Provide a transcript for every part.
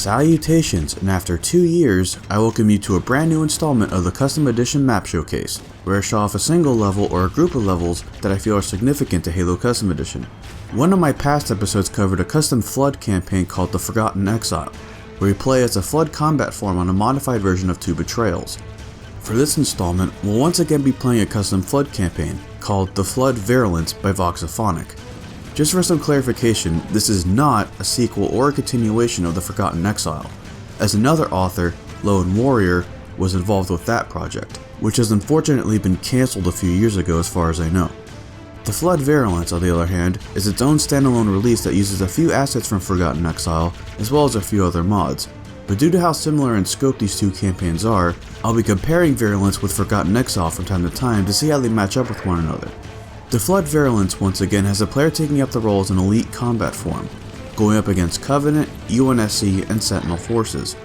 Salutations, and after 2 years, I welcome you to a brand new installment of the Custom Edition Map Showcase, where I show off a single level or a group of levels that I feel are significant to Halo Custom Edition. One of my past episodes covered a custom Flood campaign called the Forgotten Exile, where you play as a Flood combat form on a modified version of 2 Betrayals. For this installment, we'll once again be playing a custom Flood campaign called the Flood Virulence by Voxophonic. Just for some clarification, this is not a sequel or a continuation of the Forgotten Exile, as another author, Lone Warrior, was involved with that project, which has unfortunately been cancelled a few years ago as far as I know. The Flood Virulence, on the other hand, is its own standalone release that uses a few assets from Forgotten Exile, as well as a few other mods, but due to how similar in scope these two campaigns are, I'll be comparing Virulence with Forgotten Exile from time to time to see how they match up with one another. The Flood Virulence once again has a player taking up the role as an elite combat form, going up against Covenant, UNSC, and Sentinel forces.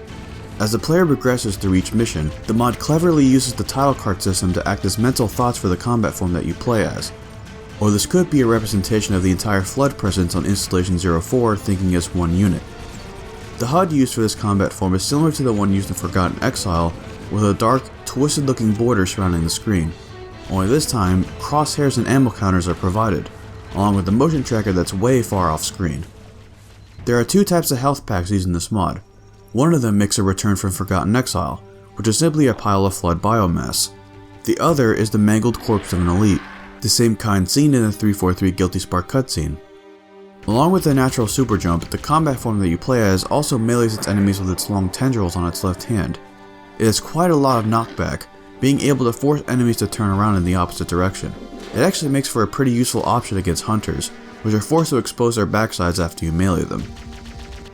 As the player progresses through each mission, the mod cleverly uses the title card system to act as mental thoughts for the combat form that you play as. Or this could be a representation of the entire Flood presence on Installation 04 thinking as one unit. The HUD used for this combat form is similar to the one used in Forgotten Exile, with a dark, twisted looking border surrounding the screen. Only this time, crosshairs and ammo counters are provided, along with the motion tracker that's way far off screen. There are 2 types of health packs used in this mod. One of them makes a return from Forgotten Exile, which is simply a pile of Flood biomass. The other is the mangled corpse of an elite, the same kind seen in the 343 Guilty Spark cutscene. Along with the natural super jump, the combat form that you play as also melees its enemies with its long tendrils on its left hand. It has quite a lot of knockback, being able to force enemies to turn around in the opposite direction. It actually makes for a pretty useful option against hunters, which are forced to expose their backsides after you melee them.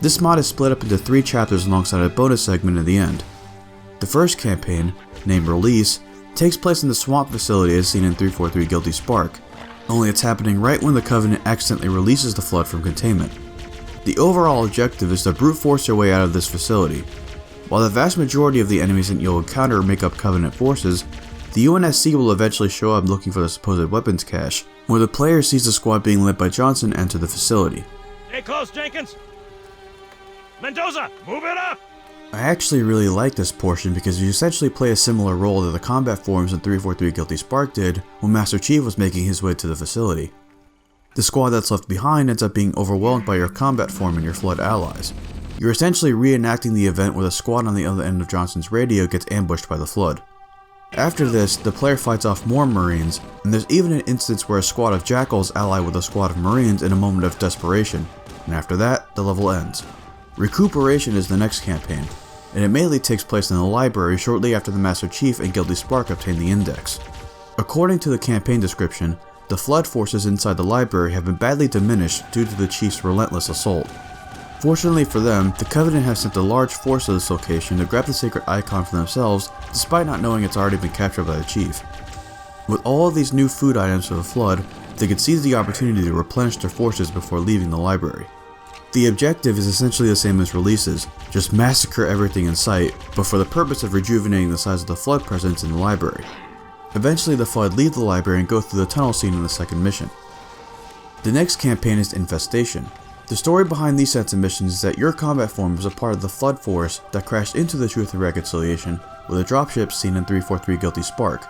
This mod is split up into 3 chapters alongside a bonus segment at the end. The first campaign, named Release, takes place in the swamp facility as seen in 343 Guilty Spark, only it's happening right when the Covenant accidentally releases the Flood from containment. The overall objective is to brute force your way out of this facility. While the vast majority of the enemies that you'll encounter make up Covenant forces, the UNSC will eventually show up looking for the supposed weapons cache, where the player sees the squad being led by Johnson enter the facility. Stay close, Jenkins! Mendoza, move it up! I actually really like this portion because you essentially play a similar role to the combat forms in 343 Guilty Spark did when Master Chief was making his way to the facility. The squad that's left behind ends up being overwhelmed by your combat form and your Flood allies. You're essentially reenacting the event where the squad on the other end of Johnson's radio gets ambushed by the Flood. After this, the player fights off more Marines, and there's even an instance where a squad of Jackals ally with a squad of Marines in a moment of desperation, and after that, the level ends. Recuperation is the next campaign, and it mainly takes place in the library shortly after the Master Chief and Guilty Spark obtain the Index. According to the campaign description, the Flood forces inside the library have been badly diminished due to the Chief's relentless assault. Fortunately for them, the Covenant have sent a large force to this location to grab the sacred icon for themselves, despite not knowing it's already been captured by the Chief. With all of these new food items for the Flood, they could seize the opportunity to replenish their forces before leaving the library. The objective is essentially the same as Releases, just massacre everything in sight, but for the purpose of rejuvenating the size of the Flood presence in the library. Eventually the Flood leave the library and go through the tunnel scene in the second mission. The next campaign is Infestation. The story behind these sets of missions is that your combat form was a part of the Flood force that crashed into the Truth and Reconciliation with a dropship seen in 343 Guilty Spark,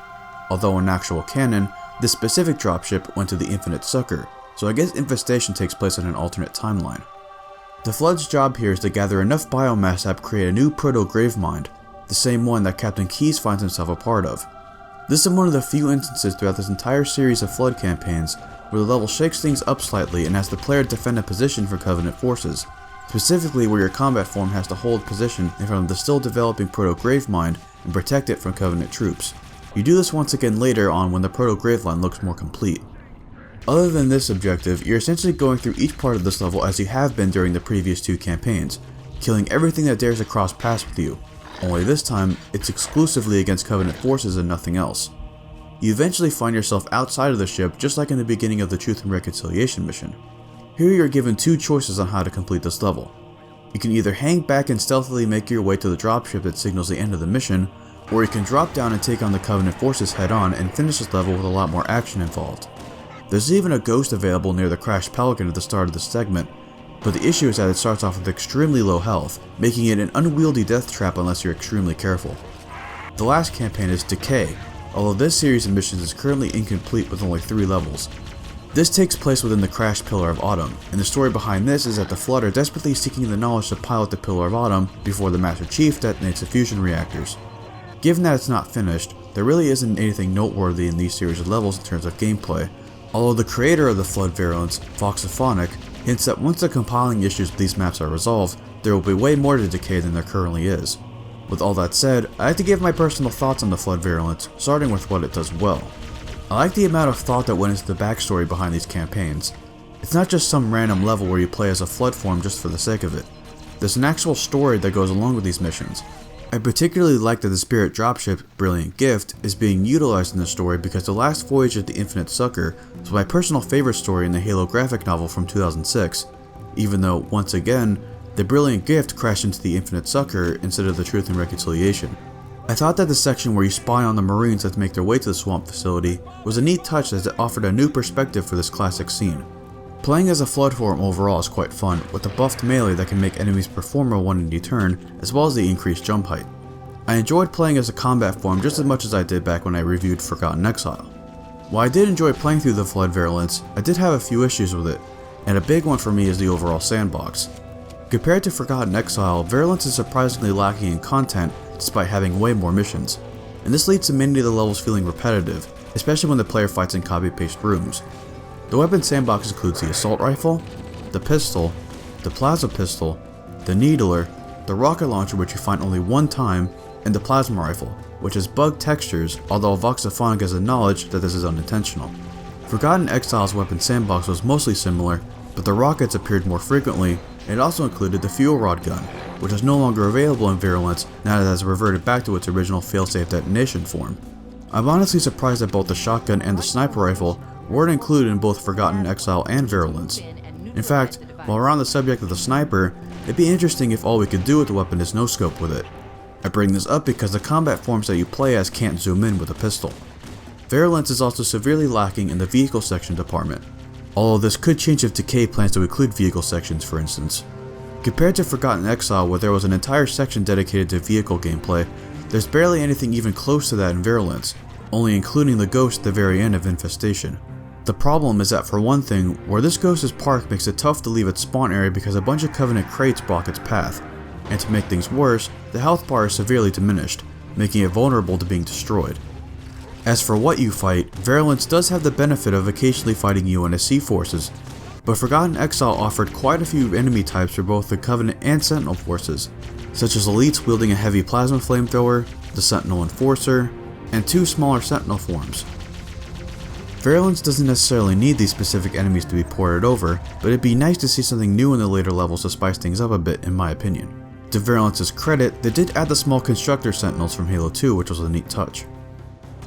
although in actual canon, this specific dropship went to the Infinite Succor, so I guess Infestation takes place in an alternate timeline. The Flood's job here is to gather enough biomass to create a new proto-gravemind, the same one that Captain Keyes finds himself a part of. This is one of the few instances throughout this entire series of Flood campaigns where the level shakes things up slightly and has the player defend a position for Covenant forces, specifically where your combat form has to hold position in front of the still developing proto-gravemind and protect it from Covenant troops. You do this once again later on when the proto-graveline looks more complete. Other than this objective, you're essentially going through each part of this level as you have been during the previous 2 campaigns, killing everything that dares to cross paths with you, only this time it's exclusively against Covenant forces and nothing else. You eventually find yourself outside of the ship just like in the beginning of the Truth and Reconciliation mission. Here you're given 2 choices on how to complete this level. You can either hang back and stealthily make your way to the dropship that signals the end of the mission, or you can drop down and take on the Covenant forces head on and finish this level with a lot more action involved. There's even a ghost available near the crashed Pelican at the start of this segment, but the issue is that it starts off with extremely low health, making it an unwieldy death trap unless you're extremely careful. The last campaign is Decay, although this series of missions is currently incomplete with only 3 levels. This takes place within the crashed Pillar of Autumn, and the story behind this is that the Flood are desperately seeking the knowledge to pilot the Pillar of Autumn before the Master Chief detonates the fusion reactors. Given that it's not finished, there really isn't anything noteworthy in these series of levels in terms of gameplay, although the creator of the Flood Virulence, Voxophonic, hints that once the compiling issues with these maps are resolved, there will be way more to Decay than there currently is. With all that said, I have to give my personal thoughts on the Flood Virulence, starting with what it does well. I like the amount of thought that went into the backstory behind these campaigns. It's not just some random level where you play as a Flood form just for the sake of it. There's an actual story that goes along with these missions. I particularly like that the spirit dropship, Brilliant Gift, is being utilized in the story because the last voyage of the Infinite Sucker was my personal favorite story in the Halo graphic novel from 2006, even though, once again, the Brilliant Gift crashed into the Infinite Sucker instead of the Truth and Reconciliation. I thought that the section where you spy on the Marines that make their way to the swamp facility was a neat touch as it offered a new perspective for this classic scene. Playing as a Flood form overall is quite fun, with the buffed melee that can make enemies perform a 180 turn, as well as the increased jump height. I enjoyed playing as a combat form just as much as I did back when I reviewed Forgotten Exile. While I did enjoy playing through the Flood Virulence, I did have a few issues with it, and a big one for me is the overall sandbox. Compared to Forgotten Exile, Virulence is surprisingly lacking in content despite having way more missions, and this leads to many of the levels feeling repetitive, especially when the player fights in copy-paste rooms. The weapon sandbox includes the assault rifle, the pistol, the plasma pistol, the needler, the rocket launcher which you find only one time, and the plasma rifle, which has bugged textures, although Voxophonic has acknowledged that this is unintentional. Forgotten Exile's weapon sandbox was mostly similar, but the rockets appeared more frequently, and it also included the fuel rod gun, which is no longer available in Virulence now that it has reverted back to its original failsafe detonation form. I'm honestly surprised that both the shotgun and the sniper rifle weren't included in both Forgotten Exile and Virulence. In fact, while we're on the subject of the sniper, it'd be interesting if all we could do with the weapon is no-scope with it. I bring this up because the combat forms that you play as can't zoom in with a pistol. Virulence is also severely lacking in the vehicle section department, although this could change if Decay plans to include vehicle sections, for instance. Compared to Forgotten Exile, where there was an entire section dedicated to vehicle gameplay, there's barely anything even close to that in Virulence, only including the ghost at the very end of Infestation. The problem is that for one thing, where this ghost is parked makes it tough to leave its spawn area because a bunch of Covenant crates block its path, and to make things worse, the health bar is severely diminished, making it vulnerable to being destroyed. As for what you fight, Virulence does have the benefit of occasionally fighting UNSC forces, but Forgotten Exile offered quite a few enemy types for both the Covenant and Sentinel forces, such as elites wielding a heavy plasma flamethrower, the Sentinel Enforcer, and 2 smaller Sentinel forms. Virulence doesn't necessarily need these specific enemies to be ported over, but it'd be nice to see something new in the later levels to spice things up a bit in my opinion. To Virulence's credit, they did add the small Constructor Sentinels from Halo 2, which was a neat touch.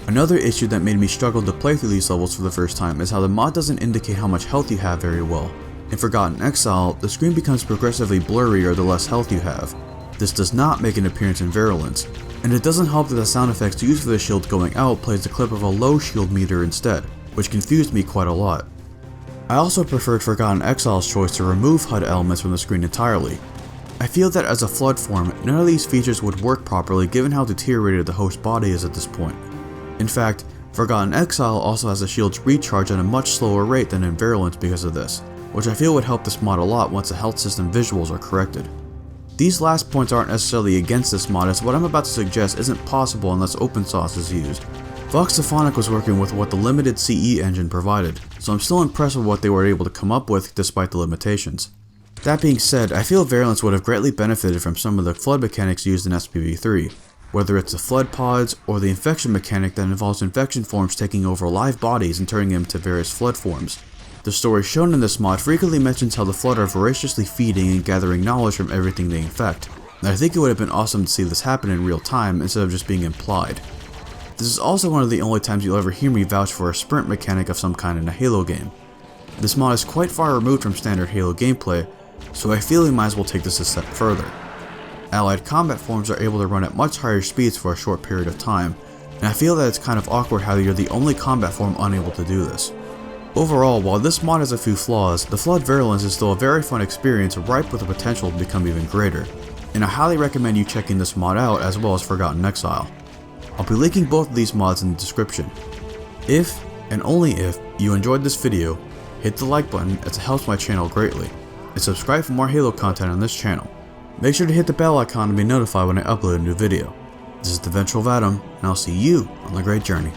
Another issue that made me struggle to play through these levels for the first time is how the mod doesn't indicate how much health you have very well. In Forgotten Exile, the screen becomes progressively blurrier the less health you have. This does not make an appearance in Virulence, and it doesn't help that the sound effects used for the shield going out plays the clip of a low shield meter instead, which confused me quite a lot. I also preferred Forgotten Exile's choice to remove HUD elements from the screen entirely. I feel that as a Flood form, none of these features would work properly given how deteriorated the host body is at this point. In fact, Forgotten Exile also has the shield's recharge at a much slower rate than in Virulence because of this, which I feel would help this mod a lot once the health system visuals are corrected. These last points aren't necessarily against this mod, as what I'm about to suggest isn't possible unless open source is used. Voxophonic was working with what the limited CE engine provided, so I'm still impressed with what they were able to come up with despite the limitations. That being said, I feel Virulence would have greatly benefited from some of the Flood mechanics used in SPV3, whether it's the Flood pods or the infection mechanic that involves infection forms taking over live bodies and turning them into various Flood forms. The story shown in this mod frequently mentions how the Flood are voraciously feeding and gathering knowledge from everything they infect, and I think it would have been awesome to see this happen in real time instead of just being implied. This is also one of the only times you'll ever hear me vouch for a sprint mechanic of some kind in a Halo game. This mod is quite far removed from standard Halo gameplay, so I feel we might as well take this a step further. Allied combat forms are able to run at much higher speeds for a short period of time, and I feel that it's kind of awkward how you're the only combat form unable to do this. Overall, while this mod has a few flaws, the Flood Virulence is still a very fun experience ripe with the potential to become even greater, and I highly recommend you checking this mod out as well as Forgotten Exile. I'll be linking both of these mods in the description. If, and only if, you enjoyed this video, hit the like button as it helps my channel greatly, and subscribe for more Halo content on this channel. Make sure to hit the bell icon to be notified when I upload a new video. This is the Vengeful Vadam, and I'll see you on the great journey.